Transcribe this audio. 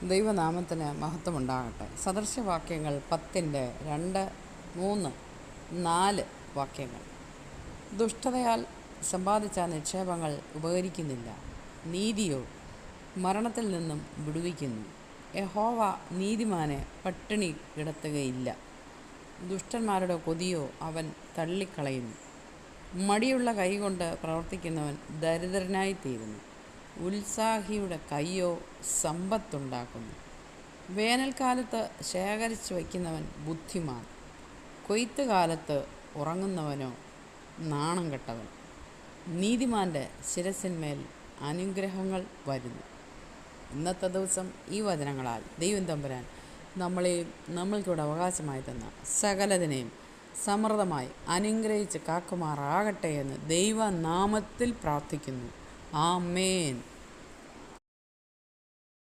ദൈവനാമത്തിന് മഹത്വമുണ്ടാകട്ടെ. സദൃശവാക്യങ്ങൾ 10:2, 3, 4 വാക്യങ്ങൾ. ദുഷ്ടതയാൽ സമ്പാദിച്ച നിക്ഷേപങ്ങൾ ഉപകരിക്കുന്നില്ല, നീതിയോ മരണത്തിൽ നിന്നും വിടുവിക്കുന്നു. യഹോവ നീതിമാനെ പട്ടിണി കിടത്തുകയില്ല, ദുഷ്ടന്മാരുടെ കൊതിയോ അവൻ തള്ളിക്കളയുന്നു. മടിയുള്ള കൈകൊണ്ട് പ്രവർത്തിക്കുന്നവൻ ദരിദ്രനായിത്തീരുന്നു, ഉത്സാഹിയുടെ കൈയോ സമ്പത്തുണ്ടാക്കുന്നു. വേനൽക്കാലത്ത് ശേഖരിച്ചു വയ്ക്കുന്നവൻ ബുദ്ധിമാൻ, കൊയ്ത്തുകാലത്ത് ഉറങ്ങുന്നവനോ നാണം കെട്ടവൻ. നീതിമാൻ്റെ ശിരസിന്മേൽ അനുഗ്രഹങ്ങൾ വരുന്നു. ഇന്നത്തെ ദിവസം ഈ വചനങ്ങളാൽ ദൈവം തമ്പുരാൻ നമ്മളെയും നമ്മൾക്കൂടെ അവകാശമായി തന്ന സകലതിനെയും സമൃദ്ധമായി അനുഗ്രഹിച്ച് കാക്കുമാറാകട്ടെ എന്ന് ദൈവനാമത്തിൽ പ്രാർത്ഥിക്കുന്നു. ആമേൻ.